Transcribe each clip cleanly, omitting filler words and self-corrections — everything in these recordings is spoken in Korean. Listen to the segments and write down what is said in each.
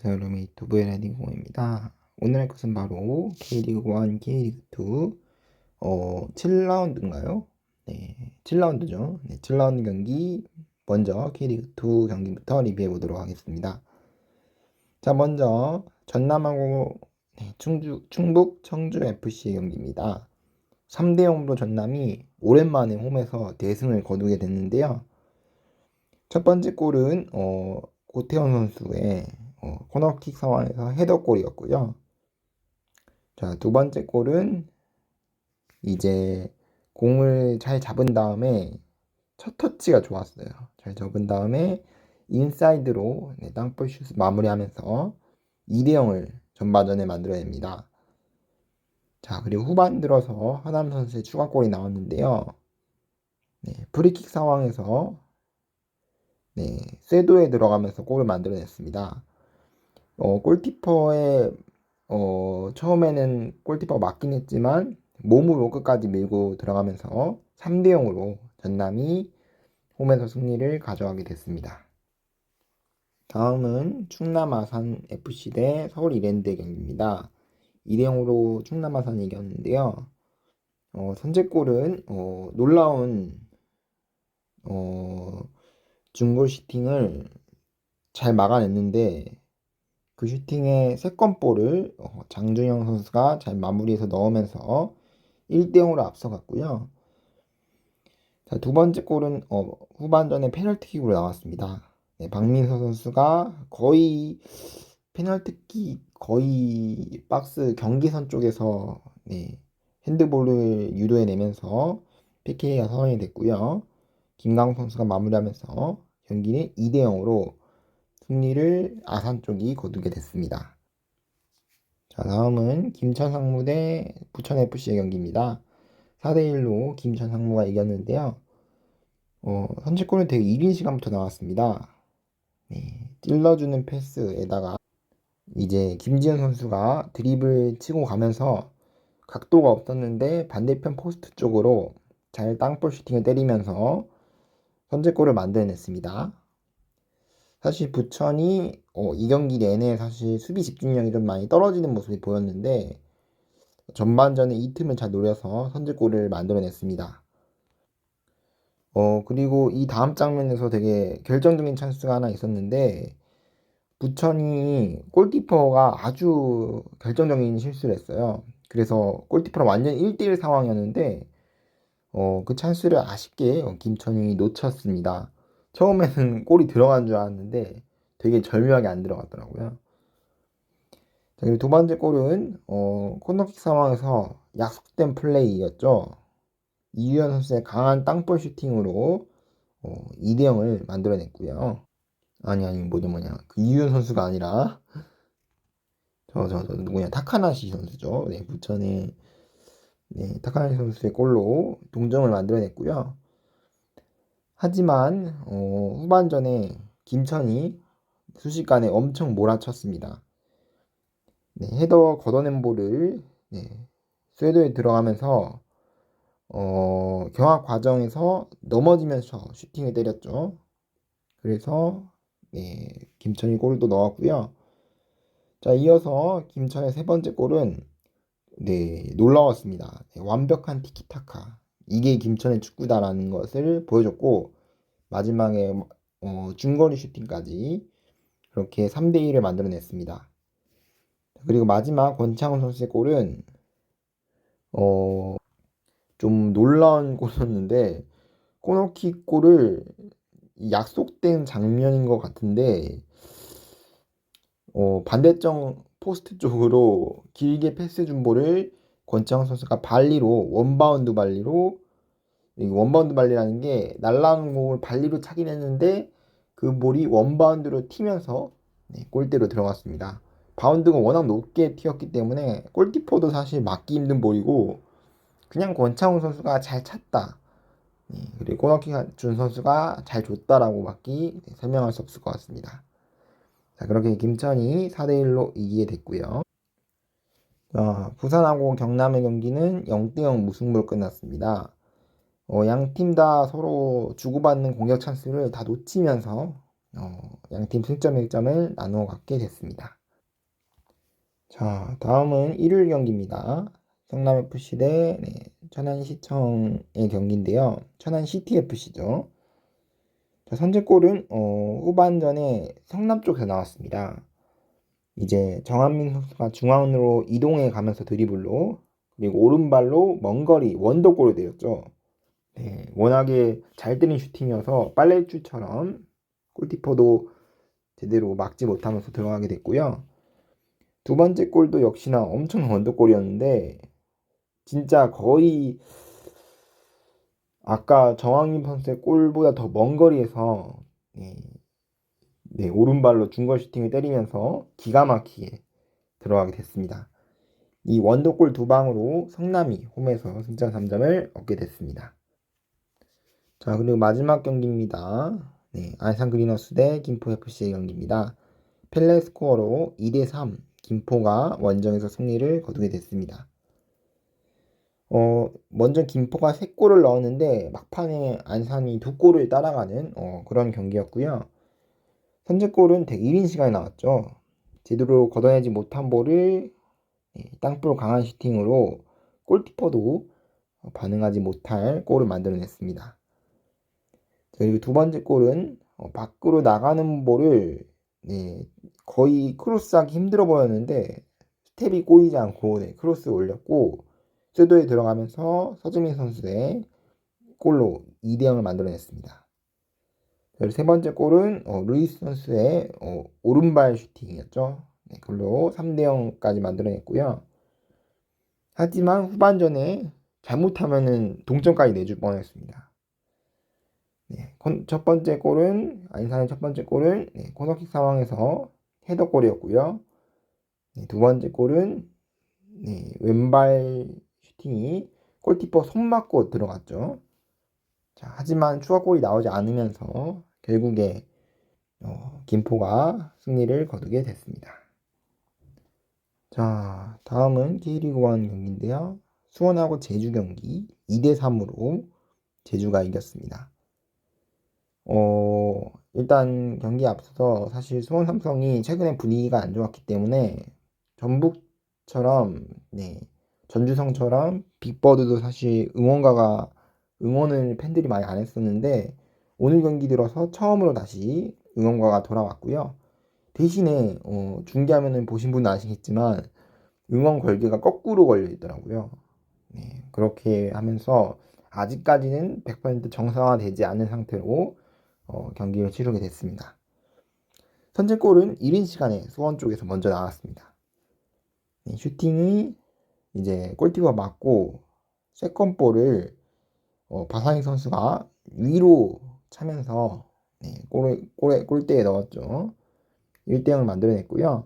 안녕하세요. 루미유튜브의 레딩공입니다. 오늘 할 것은 바로 K리그 1, K리그 2 7라운드인가요? 네, 7라운드죠. 네, 7라운드 경기 먼저 K리그 2 경기부터 리뷰해 보도록 하겠습니다. 자, 먼저 전남하고 충북 청주FC의 경기입니다. 3대 0으로 전남이 오랜만에 홈에서 대승을 거두게 됐는데요. 첫 번째 골은 고태현 선수의 코너킥 상황에서 헤더골이었고요. 자, 두 번째 골은 이제 공을 잘 잡은 다음에 첫 터치가 좋았어요. 잘 잡은 다음에 인사이드로 땅볼 슛 마무리하면서 2대 0을 전반전에 만들어냅니다. 자, 그리고 후반 들어서 하남 선수의 추가골이 나왔는데요. 프리킥 상황에서 쇄도에 들어가면서 골을 만들어냈습니다. 골키퍼의 처음에는 골키퍼가 맞긴 했지만 몸으로 끝까지 밀고 들어가면서 3대 0으로 전남이 홈에서 승리를 가져가게 됐습니다. 다음은 충남 아산 FC 대 서울 이랜드의 경기입니다. 2대 0으로 충남 아산이 이겼는데요. 선제골은 놀라운 중골 슈팅을 잘 막아냈는데 그 슈팅의 세컨볼을 장준영 선수가 잘 마무리해서 넣으면서 1대 0으로 앞서갔고요. 자, 두 번째 골은 후반전에 페널티킥으로 나왔습니다. 박민서 선수가 거의 페널티킥 거의 박스 경계선 쪽에서 핸드볼을 유도해내면서 PK가 선언이 됐고요. 김강호 선수가 마무리하면서 경기는 2대 0으로 승리를 아산 쪽이 거두게 됐습니다. 자, 다음은 김천 상무 대 부천 FC의 경기입니다. 4대 1로 김천 상무가 이겼는데요. 선취골은 되게 이른 시간부터 나왔습니다. 찔러주는 패스에다가 이제 김지현 선수가 드리블 치고 가면서 각도가 없었는데 반대편 포스트 쪽으로 잘 땅볼 슈팅을 때리면서 선제골을 만들어냈습니다. 사실 부천이 이 경기 내내 사실 수비 집중력이 좀 많이 떨어지는 모습이 보였는데 전반전에 이 틈을 잘 노려서 선제골을 만들어냈습니다. 그리고 이 다음 장면에서 되게 결정적인 찬스가 하나 있었는데 부천이 골키퍼가 아주 결정적인 실수를 했어요. 그래서 골키퍼랑 완전 1대1 상황이었는데 그 찬스를 아쉽게 김천이 놓쳤습니다. 처음에는 골이 들어간 줄 알았는데 되게 절묘하게 안 들어갔더라고요. 자, 그리고 두 번째 골은 코너킥 상황에서 약속된 플레이였죠. 이유현 선수의 강한 땅볼 슈팅으로 2대 0을 만들어냈고요. 아니 뭐냐 그 이유현 선수가 아니라 저 누구냐 타카나시 선수죠. 부천의 타카나시 선수의 골로 동점을 만들어냈고요. 하지만 후반전에 김천이 순식간에 엄청 몰아쳤습니다. 헤더 걷어낸 볼을 쇄도에 들어가면서 경합 과정에서 넘어지면서 슈팅을 때렸죠. 그래서 김천이 골도 넣었고요. 자, 이어서 김천의 세 번째 골은 놀라웠습니다. 완벽한 티키타카. 이게 김천의 축구다라는 것을 보여줬고 마지막에 중거리 슈팅까지 그렇게 3대 1을 만들어냈습니다. 그리고 마지막 권창훈 선수의 골은 좀 놀라운 골이었는데 코너킥 골을 약속된 장면인 것 같은데 반대쪽 포스트 쪽으로 길게 패스 준 볼을 권창훈 선수가 발리로 원바운드 발리로 원바운드 발리라는 게 날라오는 공을 발리로 차긴 했는데 그 볼이 원바운드로 튀면서 골대로 들어갔습니다. 바운드가 워낙 높게 튀었기 때문에 골키퍼도 사실 막기 힘든 볼이고 그냥 권창훈 선수가 잘 찼다. 그리고 코너킥 준 선수가 잘 줬다라고 밖에 설명할 수 없을 것 같습니다. 자, 그렇게 김천이 4대 1로 이기게 됐고요. 부산하고 경남의 경기는 0대 0 무승부로 끝났습니다. 양 팀 다 서로 주고받는 공격 찬스를 다 놓치면서 양팀 승점 1점을 나누어 갖게 됐습니다. 자, 다음은 일요일 경기입니다. 성남FC 대 천안시청의 경기인데요. 천안CTFC죠. 자, 선제골은 후반전에 성남 쪽에서 나왔습니다. 이제 정한민 선수가 중앙으로 이동해 가면서 드리블로, 그리고 오른발로 먼 거리 원더골을 내렸죠. 네, 워낙에 잘 때린 슈팅이어서 빨래줄처럼 골키퍼도 제대로 막지 못하면서 들어가게 됐고요. 두 번째 골도 역시나 엄청 원더골이었는데 진짜 거의 아까 정황림 선수의 골보다 더 먼 거리에서 오른발로 중거 슈팅을 때리면서 기가 막히게 들어가게 됐습니다. 이 원더골 두 방으로 성남이 홈에서 승점 3점을 얻게 됐습니다. 자, 그리고 마지막 경기입니다. 안산 그리너스 대 김포 FC의 경기입니다. 펠레 스코어로 2대3 김포가 원정에서 승리를 거두게 됐습니다. 먼저 김포가 3골을 넣었는데 막판에 안산이 2골을 따라가는 그런 경기였고요. 선제골은 101인 시간에 나왔죠. 제대로 걷어내지 못한 볼을 땅볼 강한 슈팅으로 골키퍼도 반응하지 못할 골을 만들어냈습니다. 그리고 두 번째 골은 밖으로 나가는 볼을 거의 크로스하기 힘들어 보였는데 스텝이 꼬이지 않고 크로스 올렸고 쇄도에 들어가면서 서재민 선수의 골로 2대0을 만들어냈습니다. 그리고 세 번째 골은 루이스 선수의 오른발 슈팅이었죠. 그걸로 3대0까지 만들어냈고요. 하지만 후반전에 잘못하면은 동점까지 내줄 뻔했습니다. 첫 번째 골은 안산의 첫 번째 골은 코너킥 상황에서 헤더골이었고요. 두 번째 골은 왼발 슈팅이 골키퍼 손 맞고 들어갔죠. 자, 하지만 추가골이 나오지 않으면서 결국에 김포가 승리를 거두게 됐습니다. 자, 다음은 K리그 1 경기인데요. 수원하고 제주 경기 2대3으로 제주가 이겼습니다. 일단 경기에 앞서서 사실 수원 삼성이 최근에 분위기가 안 좋았기 때문에 전북처럼 전주성처럼 빅버드도 사실 응원을 팬들이 많이 안 했었는데 오늘 경기 들어서 처음으로 다시 응원가가 돌아왔고요. 대신에 중계화면을 보신 분은 아시겠지만 응원 걸개가 거꾸로 걸려 있더라고요. 그렇게 하면서 아직까지는 100% 정상화되지 않은 상태로 경기를 치르게 됐습니다. 선제골은 1인 시간에 수원 쪽에서 먼저 나왔습니다. 슈팅이 이제 골키퍼 맞고 세컨볼을 바사니 선수가 위로 차면서 골대에 넣었죠. 1대0을 만들어냈고요.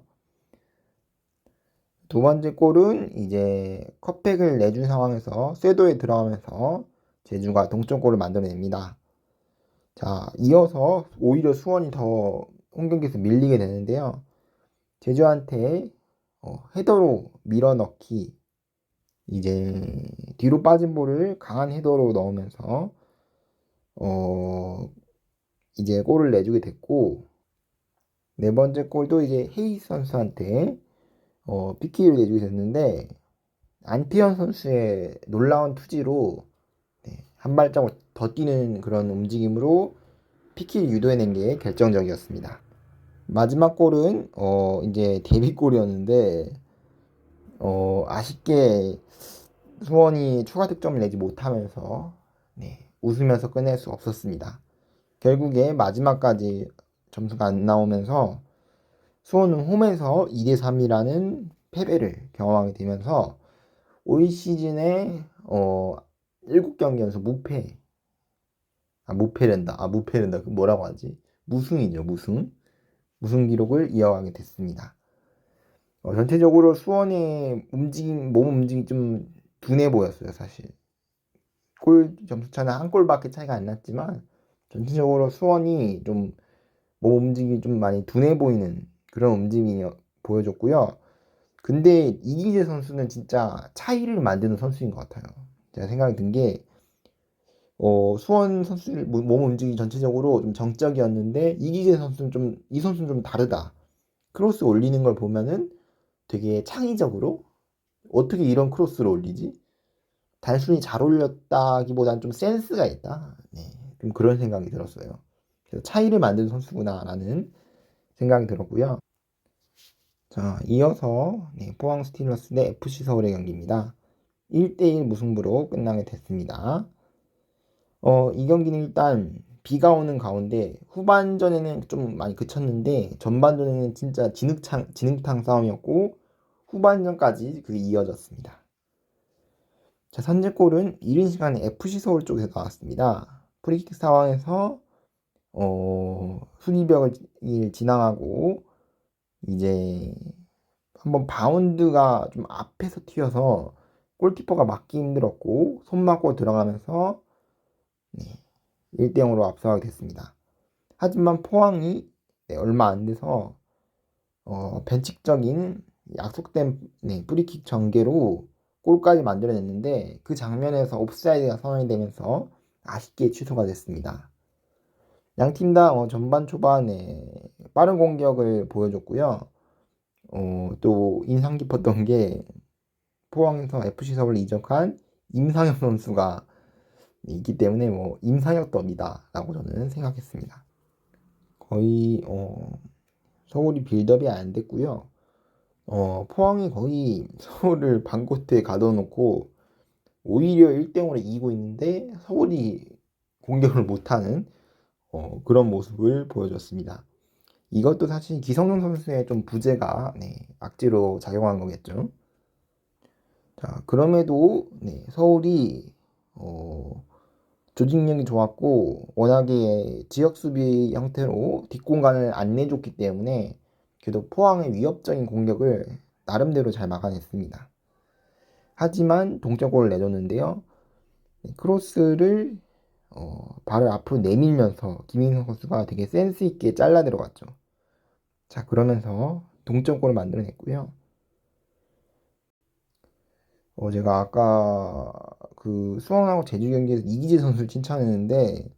두 번째 골은 이제 컵백을 내준 상황에서 쇄도에 들어가면서 제주가 동점골을 만들어냅니다. 자, 이어서 오히려 수원이 더 홈경기에서 밀리게 되는데요. 제주한테 헤더로 밀어넣기, 이제 뒤로 빠진 볼을 강한 헤더로 넣으면서 이제 골을 내주게 됐고, 네 번째 골도 이제 헤이스 선수한테 PK를 내주게 됐는데 안태현 선수의 놀라운 투지로 한 발자국 더 뛰는 그런 움직임으로 PK를 유도해낸 게 결정적이었습니다. 마지막 골은 이제 데뷔골이었는데 아쉽게 수원이 추가 득점을 내지 못하면서 웃으면서 끝낼 수 없었습니다. 결국에 마지막까지 점수가 안 나오면서 수원은 홈에서 2대3이라는 패배를 경험하게 되면서 올 시즌에 7경기 연속 무패랜다. 그 뭐라고 하지? 무승이죠, 무승 기록을 이어가게 됐습니다. 전체적으로 수원의 몸 움직임이 좀 둔해 보였어요, 사실. 골 점수 차는 한 골밖에 차이가 안 났지만 전체적으로 수원이 좀 몸 움직임이 좀 많이 둔해 보이는 그런 움직임이 보여줬고요. 근데 이기재 선수는 진짜 차이를 만드는 선수인 것 같아요. 제가 생각이 든 게 수원 선수들 몸 움직임이 전체적으로 좀 정적이었는데 이기재 선수는 좀 이 선수는 좀 다르다. 크로스 올리는 걸 보면은 되게 창의적으로 어떻게 이런 크로스를 올리지? 단순히 잘 올렸다기보단 좀 센스가 있다. 네, 좀 그런 생각이 들었어요. 그래서 차이를 만든 선수구나라는 생각이 들었고요. 자, 이어서 네, 포항 스틸러스 대 FC 서울의 경기입니다. 1대1 무승부로 끝나게 됐습니다. 이 경기는 일단 비가 오는 가운데 후반전에는 좀 많이 그쳤는데 전반전에는 진짜 진흙탕 싸움이었고 후반전까지 그게 이어졌습니다. 자, 선제골은 이른 시간에 FC 서울 쪽에서 나왔습니다. 프리킥 상황에서 수비벽을 지나가고 이제 한번 바운드가 좀 앞에서 튀어서 골키퍼가 막기 힘들었고 손 맞고 들어가면서 네, 1대0으로 앞서가게 됐습니다. 하지만 포항이 네, 얼마 안 돼서 변칙적인 약속된 네, 프리킥 전개로 골까지 만들어냈는데 그 장면에서 옵사이드가 선언이 되면서 아쉽게 취소가 됐습니다. 양 팀 다 전반 초반에 빠른 공격을 보여줬고요. 또 인상 깊었던 게 포항에서 FC 서울을 이적한 임상혁 선수가 있기 때문에 뭐 임상혁 더비다라고 저는 생각했습니다. 거의 서울이 빌드업이 안 됐고요. 포항이 거의 서울을 반코트에 가둬놓고 오히려 1대0으로 이기고 있는데 서울이 공격을 못하는 그런 모습을 보여줬습니다. 이것도 사실 기성용 선수의 좀 부재가 네, 악재로 작용한 거겠죠. 자, 그럼에도 네, 서울이 조직력이 좋았고 워낙에 지역 수비 형태로 뒷공간을 안 내줬기 때문에 그래도 포항의 위협적인 공격을 나름대로 잘 막아냈습니다. 하지만 동점골을 내줬는데요. 네, 크로스를 발을 앞으로 내밀면서 김인성 선수가 되게 센스 있게 잘라 들어갔죠. 자, 그러면서 동점골을 만들어냈고요. 제가 아까 그 수원하고 제주 경기에서 이기재 선수를 칭찬했는데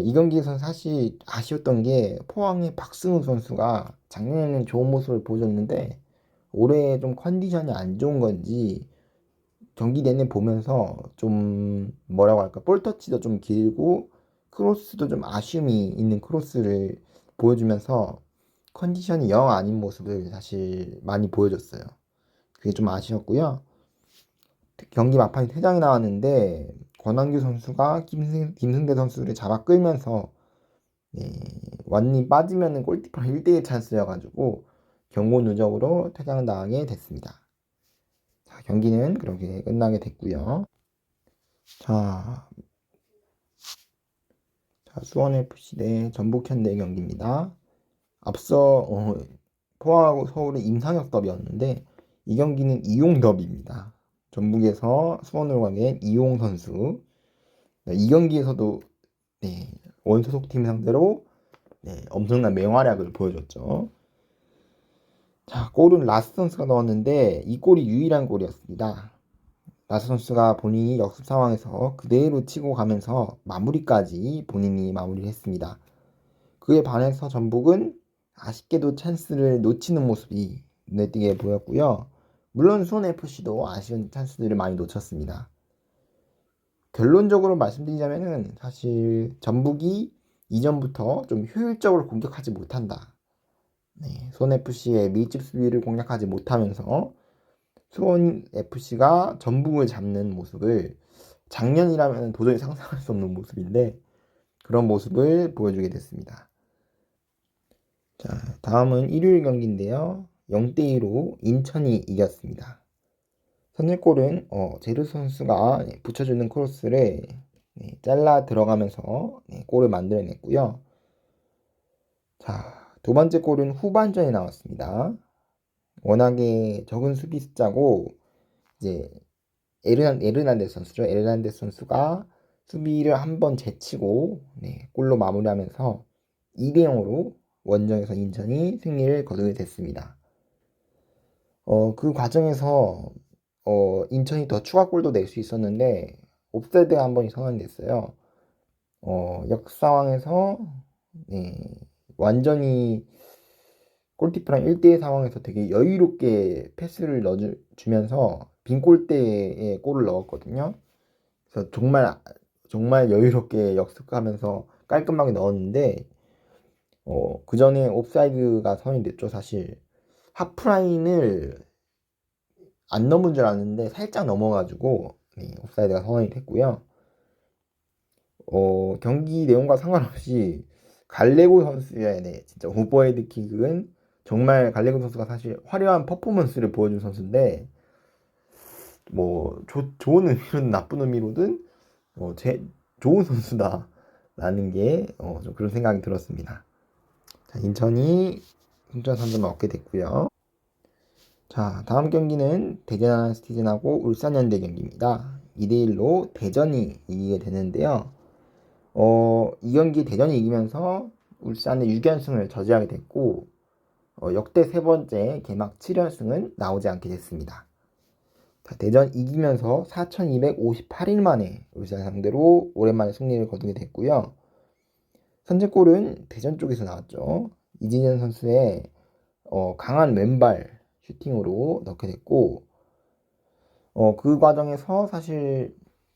이 경기에서는 사실 아쉬웠던 게 포항의 박승우 선수가 작년에는 좋은 모습을 보여줬는데 올해 좀 컨디션이 안 좋은 건지 경기 내내 보면서 좀 뭐라고 할까 볼 터치도 좀 길고 크로스도 좀 아쉬움이 있는 크로스를 보여주면서 컨디션이 영 아닌 모습을 사실 많이 보여줬어요. 그게 좀 아쉬웠고요. 경기 막판에 퇴장이 나왔는데 권한규 선수가 김승대 선수를 잡아 끌면서 네, 완전히 빠지면은 골키퍼 1대1 찬스여가지고 경고 누적으로 퇴장을 당하게 됐습니다. 자, 경기는 그렇게 끝나게 됐고요. 자, 수원 FC 대 전북 현대 경기입니다. 앞서 포항하고 서울의 임상혁 더비였는데 이 경기는 이용 더비입니다. 전북에서 수원으로 가게 이용 선수. 네, 이 경기에서도 네, 원소속 팀 상대로 네, 엄청난 맹활약을 보여줬죠. 자, 골은 라스 선수가 넣었는데 이 골이 유일한 골이었습니다. 라스 선수가 본인이 역습 상황에서 그대로 치고 가면서 마무리까지 본인이 마무리를 했습니다. 그에 반해서 전북은 아쉽게도 찬스를 놓치는 모습이 눈에 띄게 보였고요. 물론 수원FC도 아쉬운 찬스들을 많이 놓쳤습니다. 결론적으로 말씀드리자면은 사실 전북이 이전부터 좀 효율적으로 공격하지 못한다. 네, 수원FC의 밀집 수비를 공략하지 못하면서 수원FC가 전북을 잡는 모습을 작년이라면 도저히 상상할 수 없는 모습인데 그런 모습을 보여주게 됐습니다. 자, 다음은 일요일 경기인데요. 0대2로 인천이 이겼습니다. 선제골은 제르 선수가 붙여주는 크로스를 잘라 들어가면서 골을 만들어냈고요. 자, 두 번째 골은 후반전에 나왔습니다. 워낙에 적은 수비 숫자고 이제 에르난데스 선수죠. 에르난데스 선수가 수비를 한번 제치고 골로 마무리하면서 2대0으로 원정에서 인천이 승리를 거두게 됐습니다. 그 과정에서 인천이 더 추가골도 낼 수 있었는데 옵사이드가 한 번이 선언됐어요. 역상황에서 네, 완전히 골키퍼랑 1대1 상황에서 되게 여유롭게 패스를 넣어주면서 빈 골대에 골을 넣었거든요. 그래서 정말 여유롭게 역습하면서 깔끔하게 넣었는데 그 전에 옵사이드가 선이 됐죠. 사실 하프라인을 안 넘은 줄 알았는데 살짝 넘어가지고 네, 옵사이드가 선언이 됐고요. 경기 내용과 상관없이 갈레고 선수의 네, 진짜 오버헤드 킥은 정말 갈레고 선수가 사실 화려한 퍼포먼스를 보여준 선수인데 뭐 좋은 의미로든 나쁜 의미로든 좋은 선수다라는 게 좀 그런 생각이 들었습니다. 자, 인천이 승점 3점을 얻게 됐고요. 자, 다음 경기는 대전 스티즌하고 울산현대 경기입니다. 2대1로 대전이 이기게 되는데요. 이 경기 대전이 이기면서 울산의 6연승을 저지하게 됐고 역대 세 번째 개막 7연승은 나오지 않게 됐습니다. 자, 대전 이기면서 4,258일 만에 울산 상대로 오랜만에 승리를 거두게 됐고요. 선제골은 대전 쪽에서 나왔죠. 이진현 선수의 강한 왼발 슈팅으로 넣게 됐고 그 과정에서 사실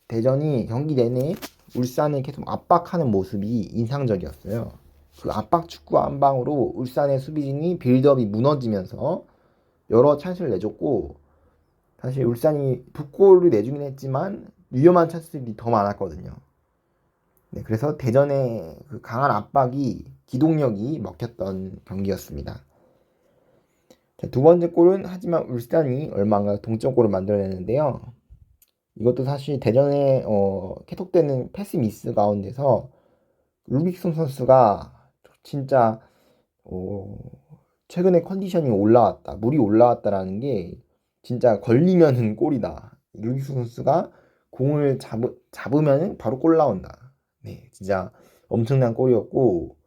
대전이 경기 내내 울산을 계속 압박하는 모습이 인상적이었어요. 그 압박 축구 한 방으로 울산의 수비진이 빌드업이 무너지면서 여러 찬스를 내줬고 사실 울산이 두 골을 내주긴 했지만 위험한 찬스들이 더 많았거든요. 네, 그래서 대전의 그 강한 압박이 기동력이 먹혔던 경기였습니다. 자, 두 번째 골은 하지만 울산이 얼마 안 가서 동점골을 만들어내는데요. 이것도 사실 대전의 계속되는 패스 미스 가운데서 루빅손 선수가 진짜 어, 최근에 컨디션이 올라왔다, 물이 올라왔다라는 게 진짜 걸리면은 골이다. 루빅손 선수가 공을 잡으면은 바로 골 나온다. 네, 진짜 엄청난 골이었고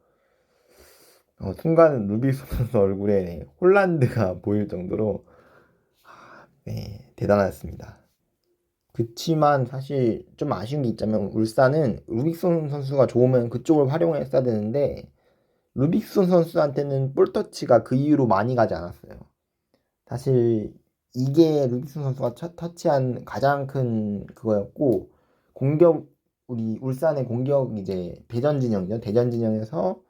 순간 루빅손 선수 얼굴에 네, 홀란드가 보일 정도로 네, 대단했습니다. 그치만 사실 좀 아쉬운 게 있자면 울산은 루빅손 선수가 좋으면 그쪽을 활용했어야 되는데 루빅손 선수한테는 볼터치가 그 이후로 많이 가지 않았어요. 사실 이게 루빅손 선수가 첫 터치한 가장 큰 그거였고 공격 우리 울산의 공격 이제 대전 진영이죠. 대전 진영에서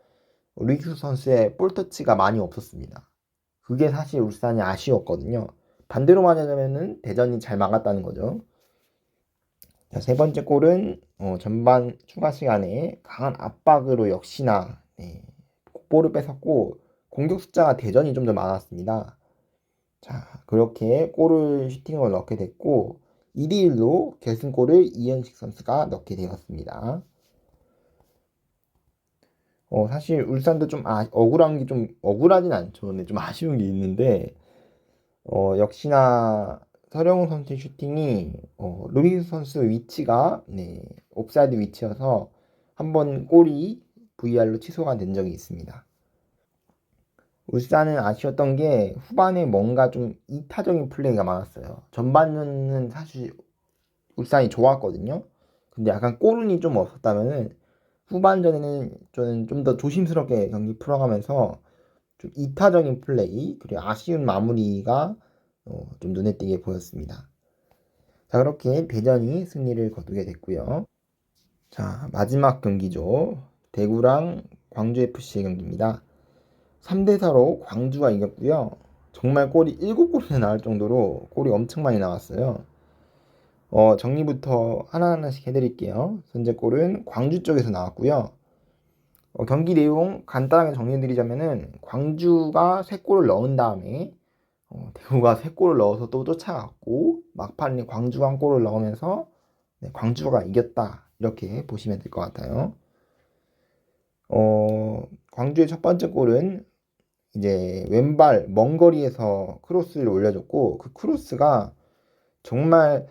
루빅손 선수의 볼터치가 많이 없었습니다. 그게 사실 울산이 아쉬웠거든요. 반대로 말하자면은 대전이 잘 막았다는 거죠. 자, 세 번째 골은 전반 추가 시간에 강한 압박으로 역시나 네, 볼을 뺏었고 공격 숫자가 대전이 좀 더 많았습니다. 자, 그렇게 골을 슈팅을 넣게 됐고 2대1로 결승골을 이현식 선수가 넣게 되었습니다. 사실 울산도 좀 억울한 게 좀 억울하진 않죠. 근데 좀 아쉬운 게 있는데 역시나 서령우 선수의 슈팅이 루이스 선수 위치가 네, 옵사이드 위치여서 한번 골이 VR로 취소가 된 적이 있습니다. 울산은 아쉬웠던 게 후반에 뭔가 좀 이타적인 플레이가 많았어요. 전반전은 사실 울산이 좋았거든요. 근데 약간 골운이 좀 없었다면은 후반전에는 저는 좀 더 조심스럽게 경기 풀어가면서 좀 이타적인 플레이 그리고 아쉬운 마무리가 좀 눈에 띄게 보였습니다. 자, 그렇게 대전이 승리를 거두게 됐고요. 자, 마지막 경기죠. 대구랑 광주FC의 경기입니다. 3대4로 광주가 이겼고요. 정말 골이 7골이나 나올 정도로 골이 엄청 많이 나왔어요. 정리부터 하나하나씩 해드릴게요. 선제골은 광주 쪽에서 나왔고요. 경기 내용 간단하게 정리해드리자면은 광주가 3골을 넣은 다음에 대구가 3골을 넣어서 또 쫓아갔고 막판에 광주가 한 골을 넣으면서 네, 광주가 이겼다 이렇게 보시면 될 것 같아요. 광주의 첫 번째 골은 이제 왼발 먼 거리에서 크로스를 올려줬고 그 크로스가 정말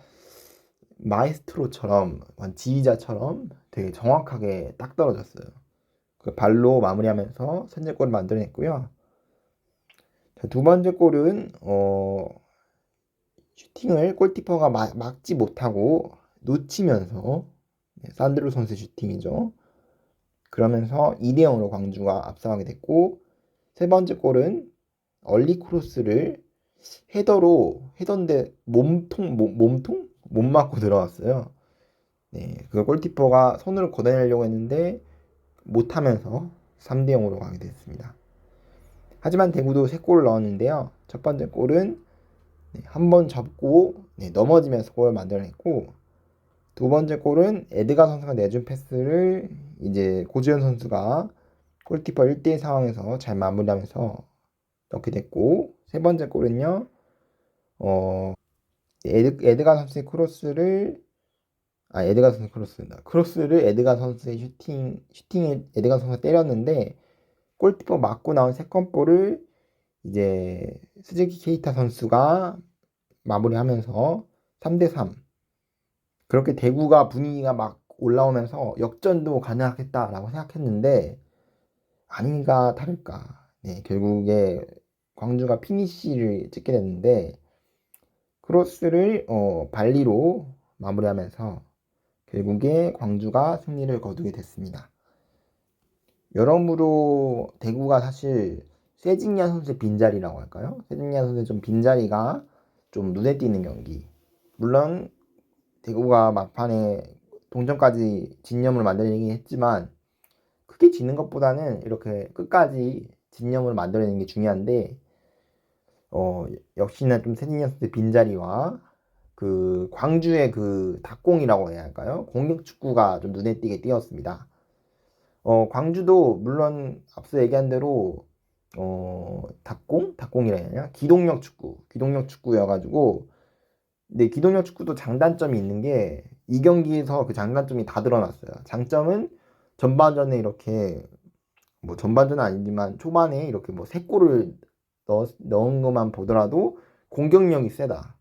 마이스트로처럼 지휘자처럼 되게 정확하게 딱 떨어졌어요. 그 발로 마무리하면서 선제골을 만들어냈고요. 자, 두 번째 골은 슈팅을 골키퍼가 막지 못하고 놓치면서 산드로 선수 슈팅이죠. 그러면서 2대 0으로 광주가 앞서가게 됐고 세 번째 골은 얼리 크로스를 헤더인데 몸통 못 맞고 들어갔어요. 네, 그 골키퍼가 손으로 걷어내려고 했는데 못하면서 3대 0으로 가게 됐습니다. 하지만 대구도 3골을 넣었는데요. 첫 번째 골은 한 번 접고 넘어지면서 골을 만들어냈고 두 번째 골은 에드가 선수가 내준 패스를 이제 고지현 선수가 골키퍼 1대1 상황에서 잘 마무리하면서 넣게 됐고 세 번째 골은요. 에드가 선수의 에드가 선수 크로스를 에드가 선수의 슈팅에 에드가 선수가 때렸는데 골키퍼 맞고 나온 세컨볼을 이제 스즈키 케이타 선수가 마무리하면서 3대3 그렇게 대구가 분위기가 막 올라오면서 역전도 가능하겠다라고 생각했는데 아닌가 다를까 결국에 광주가 피니쉬를 찍게 됐는데 크로스를 발리로 마무리하면서 결국에 광주가 승리를 거두게 됐습니다. 여러모로 대구가 사실 세징야 선수의 빈자리라고 할까요? 세징야 선수의 좀 빈자리가 좀 눈에 띄는 경기. 물론 대구가 막판에 동점까지 진념을 만들어내긴 했지만 크게 지는 것보다는 이렇게 끝까지 진념을 만들어내는 게 중요한데 역시나 좀 세징야 선수의 빈자리와 그 광주의 그 닭공이라고 해야 할까요? 공격 축구가 좀 눈에 띄게 띄었습니다. 광주도 물론 앞서 얘기한 대로 닭공이라 해야 하나? 기동력 축구여가지고 근데 기동력 축구도 장단점이 있는 게 이 경기에서 그 장단점이 다 드러났어요. 장점은 전반전에 이렇게 뭐 전반전은 아니지만 초반에 이렇게 뭐 3골을 넣은 것만 보더라도 공격력이 세다.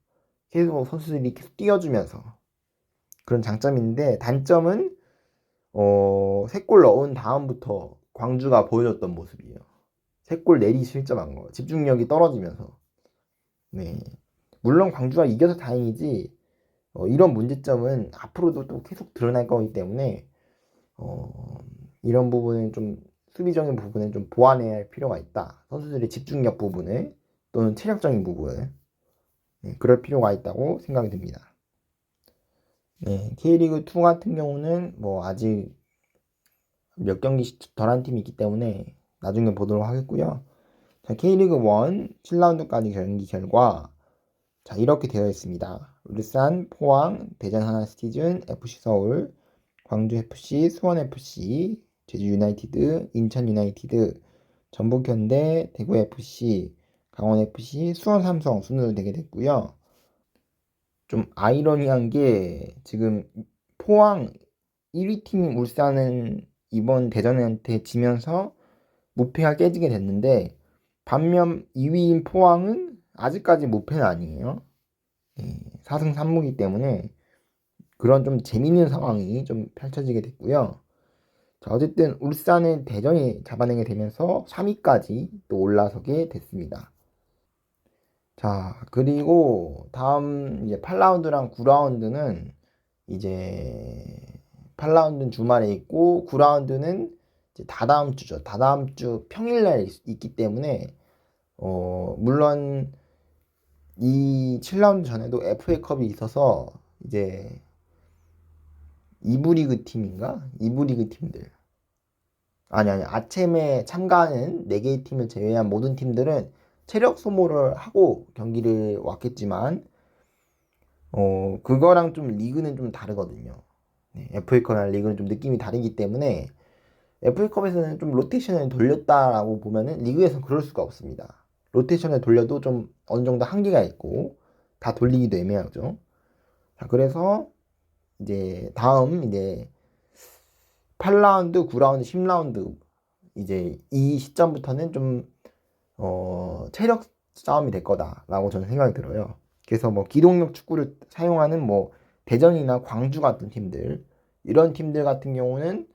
계속 선수들이 계속 뛰어주면서 그런 장점이 있는데 단점은 3골 넣은 다음부터 광주가 보여줬던 모습이에요. 3골 내리 실점한 거. 집중력이 떨어지면서. 네. 물론 광주가 이겨서 다행이지 이런 문제점은 앞으로도 또 계속 드러날 거기 때문에 이런 부분은 좀 수비적인 부분은 좀 보완해야 할 필요가 있다. 선수들의 집중력 부분을 또는 체력적인 부분을 그럴 필요가 있다고 생각이 듭니다. 네, K리그2 같은 경우는 뭐 아직 몇 경기씩 덜한 팀이 있기 때문에 나중에 보도록 하겠고요. 자, K리그1 7라운드까지 경기 결과 자 이렇게 되어 있습니다. 울산, 포항, 대전 하나시티즌, FC 서울, 광주FC, 수원FC, 제주유나이티드, 인천유나이티드, 전북현대, 대구FC, 강원FC, 수원삼성 순으로 되게 됐고요. 좀 아이러니한 게 지금 포항 1위 팀인 울산은 이번 대전한테 지면서 무패가 깨지게 됐는데 반면 2위인 포항은 아직까지 무패는 아니에요. 4승 3무기 때문에 그런 좀 재밌는 상황이 좀 펼쳐지게 됐고요. 자, 어쨌든 울산은 대전이 잡아내게 되면서 3위까지 또 올라서게 됐습니다. 자, 그리고 다음 이제 8라운드랑 9라운드는 이제 8라운드는 주말에 있고 9라운드는 이제 다다음 주죠. 다다음 주 평일날 있기 때문에 물론 이 7라운드 전에도 FA컵이 있어서 이제 2부 리그 팀인가? 2부 리그 팀들 아니 아챔에 참가하는 4개의 팀을 제외한 모든 팀들은 체력 소모를 하고 경기를 왔겠지만 그거랑 좀 리그는 좀 다르거든요. FA컵이랑 리그는 좀 느낌이 다르기 때문에 FA컵에서는 좀 로테이션을 돌렸다라고 보면은 리그에서는 그럴 수가 없습니다. 로테이션을 돌려도 좀 어느 정도 한계가 있고 다 돌리기도 애매하죠. 자, 그래서 이제 다음 이제 8라운드, 9라운드, 10라운드 이제 이 시점부터는 좀 체력 싸움이 될 거다라고 저는 생각이 들어요. 그래서 뭐 기동력 축구를 사용하는 뭐 대전이나 광주 같은 팀들 이런 팀들 같은 경우는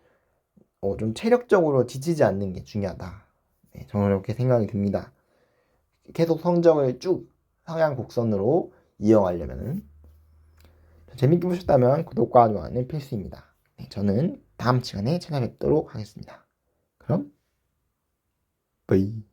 좀 체력적으로 지치지 않는 게 중요하다. 저는 이렇게 생각이 듭니다. 계속 성적을 쭉 상향 곡선으로 이어가려면은 재밌게 보셨다면 구독과 좋아요는 필수입니다. 네, 저는 다음 시간에 찾아뵙도록 하겠습니다. 그럼, 빠이.